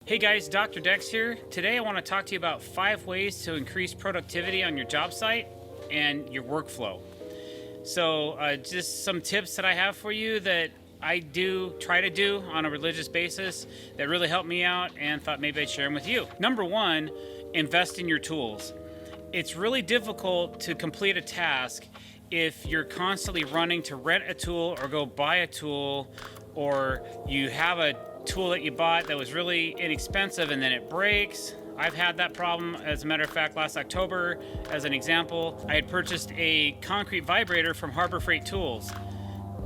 Hey guys, Dr. Dex here. Today I want to talk to you about 5 ways to increase productivity on your job site and your workflow. So just some tips that I have for you that I try to do on a religious basis that really helped me out and thought maybe I'd share them with you. Number 1, invest in your tools. It's really difficult to complete a task if you're constantly running to rent a tool or go buy a tool, or you have a tool that you bought that was really inexpensive and then it breaks. I've had that problem. As a matter of fact, last October, as an example, I had purchased a concrete vibrator from Harbor Freight Tools.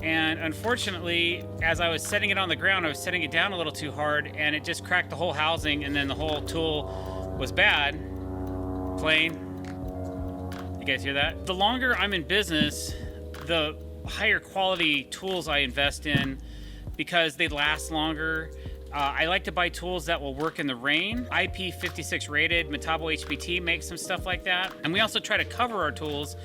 And unfortunately, as I was setting it on the ground, I was setting it down a little too hard and it just cracked the whole housing, and then the whole tool was bad. Plain. You guys hear that? The longer I'm in business, the higher quality tools I invest in because they last longer. I like to buy tools that will work in the rain. IP56 rated, Metabo HPT makes some stuff like that. And we also try to cover our tools,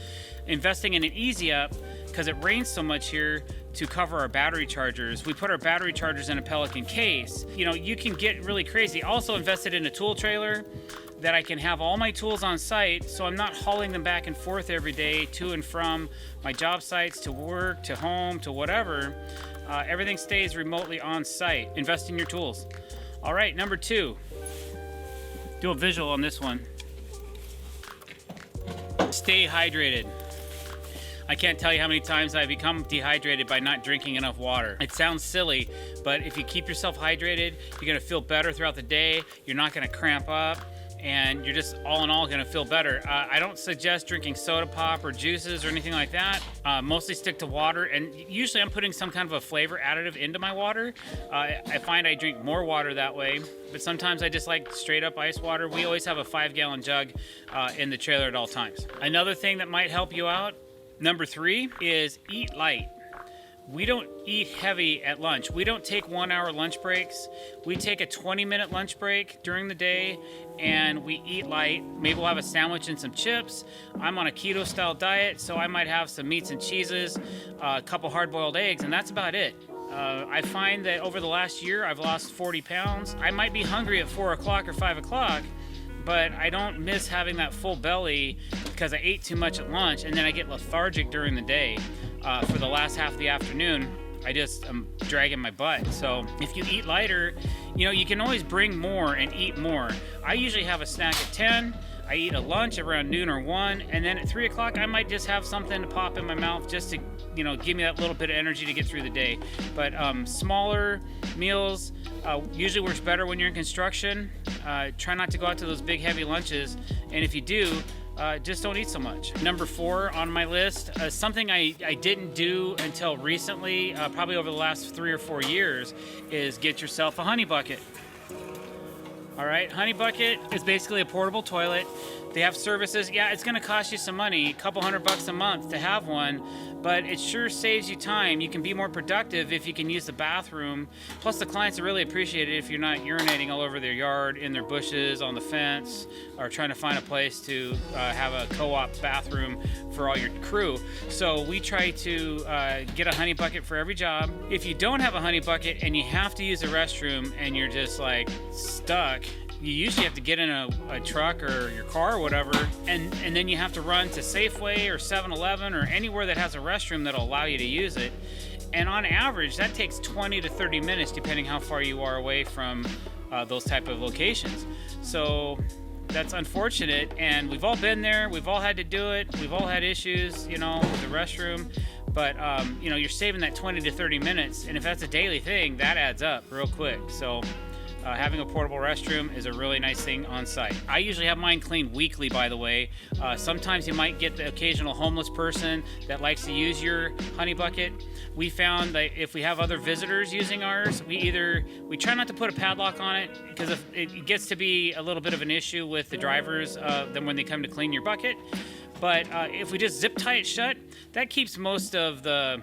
investing in an Easy Up, because it rains so much here, to cover our battery chargers. We put our battery chargers in a Pelican case. You know, you can get really crazy. Also invested in a tool trailer that I can have all my tools on site, so I'm not hauling them back and forth every day to and from my job sites, to work, to home, to whatever. Everything stays remotely on site. Invest in your tools. All right, number 2. Do a visual on this one. Stay hydrated. I can't tell you how many times I've become dehydrated by not drinking enough water. It sounds silly, but if you keep yourself hydrated, you're gonna feel better throughout the day. You're not gonna cramp up, and you're just all in all gonna feel better. I don't suggest drinking soda pop or juices or anything like that. Mostly stick to water, and usually I'm putting some kind of a flavor additive into my water. I find I drink more water that way, but sometimes I just like straight up ice water. We always have a 5-gallon jug in the trailer at all times. Another thing that might help you out, number 3, is eat light. We don't eat heavy at lunch. We don't take 1-hour lunch breaks. We take a 20-minute lunch break during the day, and we eat light. Maybe we'll have a sandwich and some chips. I'm on a keto style diet, so I might have some meats and cheeses, a couple hard-boiled eggs, and that's about it. I find that over the last year, I've lost 40 pounds. I might be hungry at 4 o'clock or 5 o'clock, but I don't miss having that full belly because I ate too much at lunch, and then I get lethargic during the day. For the last half of the afternoon, I'm dragging my butt. So if you eat lighter, you know, you can always bring more and eat more. I usually have a snack at 10. I eat a lunch around noon or 1, and then at 3 o'clock, I might just have something to pop in my mouth just to, you know, give me that little bit of energy to get through the day. But smaller meals usually works better when you're in construction. Try not to go out to those big, heavy lunches, and if you do, just don't eat so much. Number 4 on my list, something I didn't do until recently, probably over the last 3 or 4 years, is get yourself a honey bucket. All right, honey bucket is basically a portable toilet. They have services. Yeah, it's gonna cost you some money, a couple $100 a month to have one, but it sure saves you time. You can be more productive if you can use the bathroom. Plus the clients really appreciate it if you're not urinating all over their yard, in their bushes, on the fence, or trying to find a place to have a co-op bathroom for all your crew. So we try to get a honey bucket for every job. If you don't have a honey bucket and you have to use a restroom and you're just like stuck, you usually have to get in a truck or your car or whatever, and then you have to run to Safeway or 7-Eleven or anywhere that has a restroom that'll allow you to use it. And on average, that takes 20 to 30 minutes, depending how far you are away from those type of locations. So that's unfortunate, and we've all been there. We've all had to do it. We've all had issues, you know, with the restroom. But, you know, you're saving that 20 to 30 minutes, and if that's a daily thing, that adds up real quick. So having a portable restroom is a really nice thing on site. I usually have mine cleaned weekly, by the way. Sometimes you might get the occasional homeless person that likes to use your honey bucket. We found that if we have other visitors using ours, we try not to put a padlock on it, because if it gets to be a little bit of an issue with the drivers then when they come to clean your bucket. But if we just zip tie it shut, that keeps most of the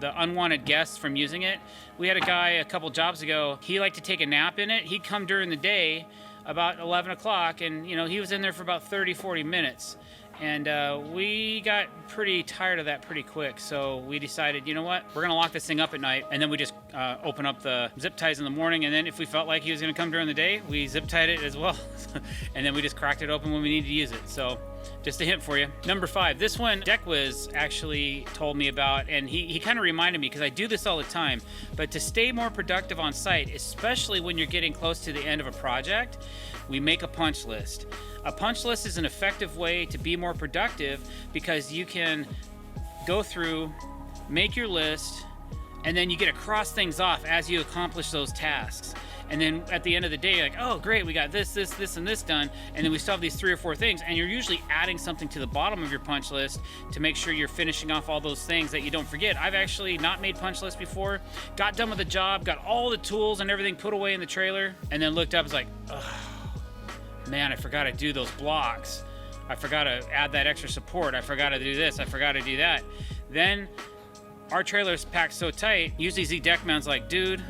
unwanted guests from using it. We had a guy a couple jobs ago, he liked to take a nap in it. He'd come during the day about 11 o'clock, and you know, he was in there for about 30-40 minutes. And we got pretty tired of that pretty quick, so we decided, you know what, we're gonna lock this thing up at night, and then we just open up the zip ties in the morning, and then if we felt like he was going to come during the day, we zip tied it as well. And then we just cracked it open when we needed to use it. So just a hint for you. Number 5, this one DeckWiz actually told me about, and he kind of reminded me, because I do this all the time, but to stay more productive on site, especially when you're getting close to the end of a project, we make a punch list. A punch list is an effective way to be more productive, because you can go through, make your list, and then you get to cross things off as you accomplish those tasks. And then at the end of the day, you're like, oh great, we got this, and this done, and then we still have these 3 or 4 things, and you're usually adding something to the bottom of your punch list to make sure you're finishing off all those things that you don't forget. I've actually not made punch lists before, got done with the job, got all the tools and everything put away in the trailer, and then looked up, was like, oh man, I forgot to do those blocks. I forgot to add that extra support. I forgot to do this, I forgot to do that. Then our trailer's packed so tight, usually Z Deckman's like, dude,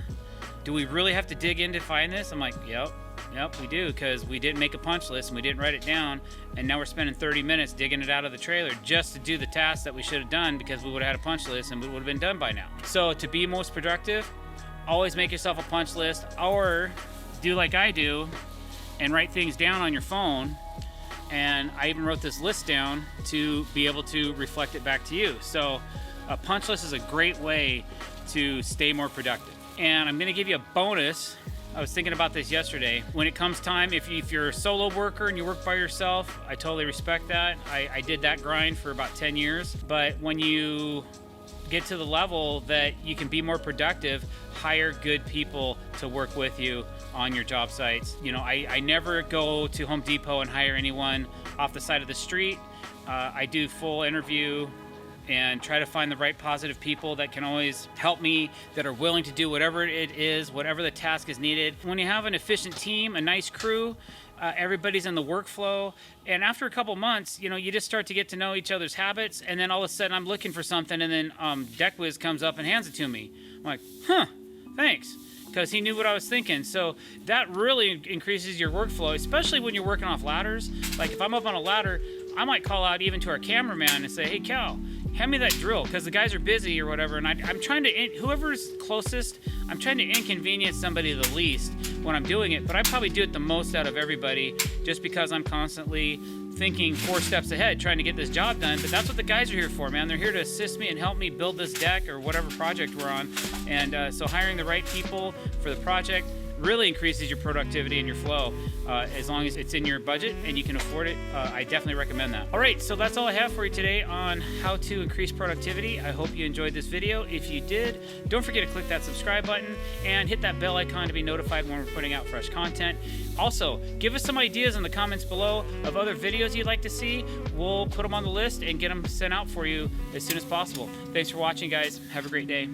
do we really have to dig in to find this? I'm like, yep, we do, because we didn't make a punch list and we didn't write it down, and now we're spending 30 minutes digging it out of the trailer just to do the tasks that we should have done, because we would have had a punch list and we would have been done by now. So to be most productive, always make yourself a punch list, or do like I do and write things down on your phone. And I even wrote this list down to be able to reflect it back to you. So a punch list is a great way to stay more productive. And I'm gonna give you a bonus. I was thinking about this yesterday. When it comes time, if you're a solo worker and you work by yourself, I totally respect that. I did that grind for about 10 years. But when you get to the level that you can be more productive, hire good people to work with you on your job sites. You know, I never go to Home Depot and hire anyone off the side of the street. I do full interview and try to find the right positive people that can always help me, that are willing to do whatever it is, whatever the task is needed. When you have an efficient team, a nice crew, everybody's in the workflow, and after a couple months, you know, you just start to get to know each other's habits, and then all of a sudden I'm looking for something, and then DeckWiz comes up and hands it to me. I'm like, huh, thanks, because he knew what I was thinking. So that really increases your workflow, especially when you're working off ladders. Like if I'm up on a ladder, I might call out even to our cameraman and say, hey Cal, hand me that drill, because the guys are busy or whatever, and I'm trying to, whoever's closest, I'm trying to inconvenience somebody the least when I'm doing it, but I probably do it the most out of everybody just because I'm constantly thinking 4 steps ahead, trying to get this job done. But that's what the guys are here for, man. They're here to assist me and help me build this deck or whatever project we're on. And so hiring the right people for the project really increases your productivity and your flow, as long as it's in your budget and you can afford it. I definitely recommend that. All right, so that's all I have for you today on how to increase productivity. I hope you enjoyed this video. If you did, don't forget to click that subscribe button and hit that bell icon to be notified when we're putting out fresh content. Also, give us some ideas in the comments below of other videos you'd like to see. We'll put them on the list and get them sent out for you as soon as possible. Thanks for watching, guys. Have a great day.